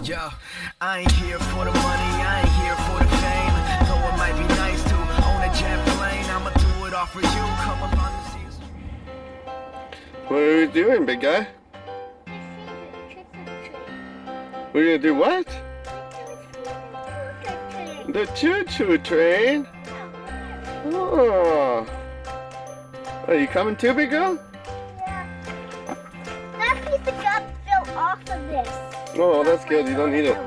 Yo, I ain't here for the money, I ain't here for the fame. Though it might be nice to own a jet plane, I'ma do it all for you. Come along and see us. What are we doing, big guy? We're gonna do what? The choo-choo train? Oh. Are you coming too, big girl? Yeah. That piece of gum fell off of this. Oh, that's good. You don't need it.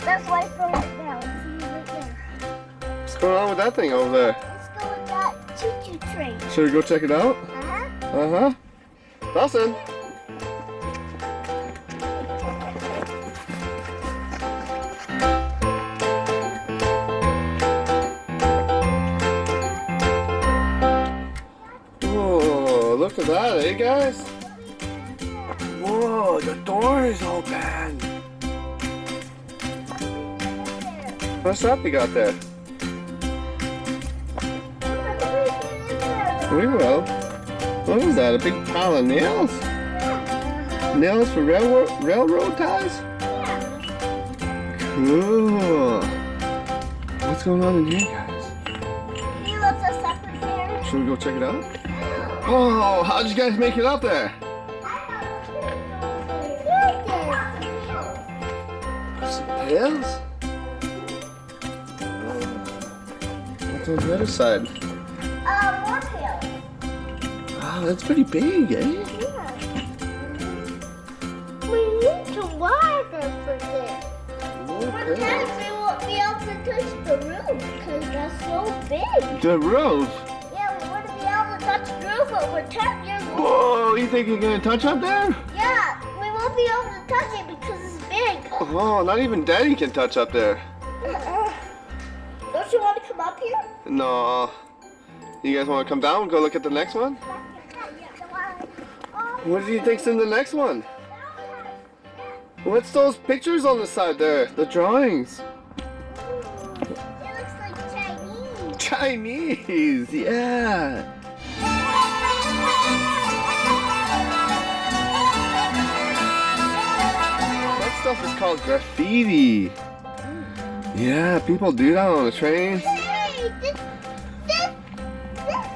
That's why I throw it down. See right there. What's going on with that thing over there? Let's go with that choo-choo train. Should we go check it out? Uh-huh. Uh-huh. Dawson. Whoa, look at that, eh, guys? Whoa, the door is open. What's that we got there? We will. What is that? A big pile of nails? Nails for railroad ties? Cool. What's going on in here, guys? He left us up in there. Should we go check it out? Oh, how'd you guys make it up there? Some tails? What's on the other side? More tails. Wow, that's pretty big, eh? Yeah. We need to wire for this. Okay. Sometimes we won't be able to touch the roof because that's so big. The roof? Yeah, we wouldn't be able to touch the roof, but we're 10 years old. Whoa, you think you're gonna touch up there? Yeah, we won't be able to touch it because it's big. Oh, not even Daddy can touch up there. Don't you want to come up here? No. You guys want to come down and go look at the next one? What do you think's in the next one? What's those pictures on the side there? The drawings. It looks like Chinese. Chinese, yeah. That stuff is called graffiti. Yeah, people do that on the trains. Hey, this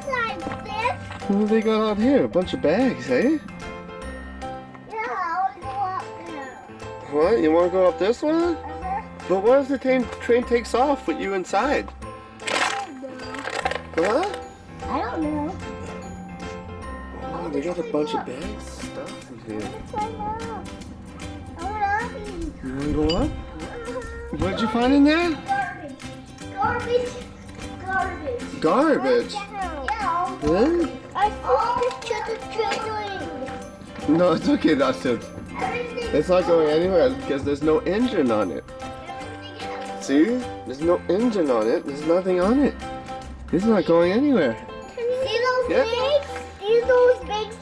like this. What do they got out here? A bunch of bags, eh? Yeah, I want to go up there. What? You want to go up this one? Uh-huh. But what if the train takes off with you inside? I don't know. What? I don't know. Oh, they got a bunch of bags and stuff in here. Let's find out. I want to eat. You want to go up? What did you find in there? Garbage. Garbage. Garbage. Garbage? Yeah. Huh? I found this train. No, it's okay, Dustin. Everything. It's not going anywhere because there's no engine on it. See? There's no engine on it. There's nothing on it. It's not going anywhere. See those Yeah. bags? See those bags?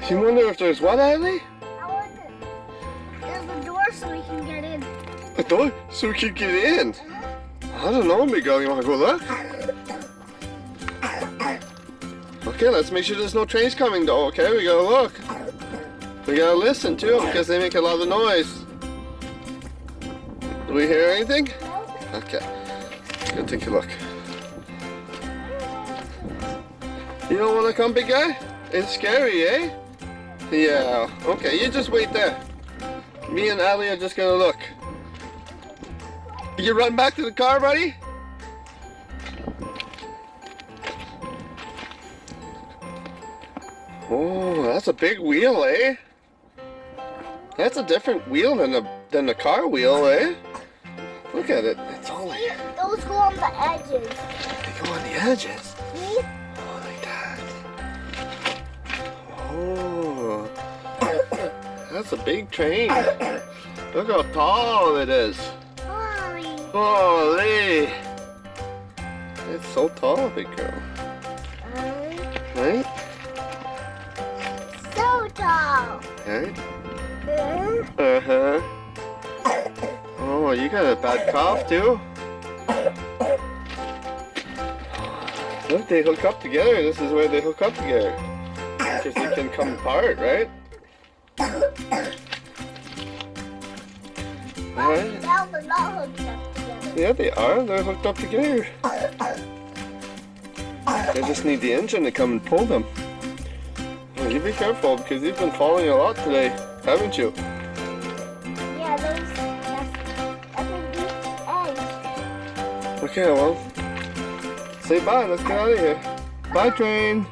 You wonder if there's what, Adellie? There's a door so we can get in. A door? So we can get in. I don't know, big girl. You want to go look? Okay, let's make sure there's no trains coming though, okay? We gotta look. We gotta listen too because they make a lot of noise. Do we hear anything? Okay. Go take a look. You don't want to come, big guy? It's scary, eh? Yeah. Okay, you just wait there. Me and Adellie are just gonna look. You run back to the car, buddy? Oh, that's a big wheel, eh? That's a different wheel than the car wheel, eh? Look at it. It's all like Those go on the edges. they go on the edges. See? Oh, like that. Oh, that's a big train. Look how tall it is. Holy. Holy! It's so tall, big girl. Right? So tall. Right? Uh-huh. Oh, you got a bad cough too? Look, they hook up together. This is where they hook up together. Because they can come apart, right? Right. Now they're not hooked up together. Yeah, they are. They're hooked up together. They just need the engine to come and pull them. Well, you be careful because you've been falling a lot today, haven't you? Yeah, that's a deep edge. Okay, well, say bye. Let's get out of here. Bye, train.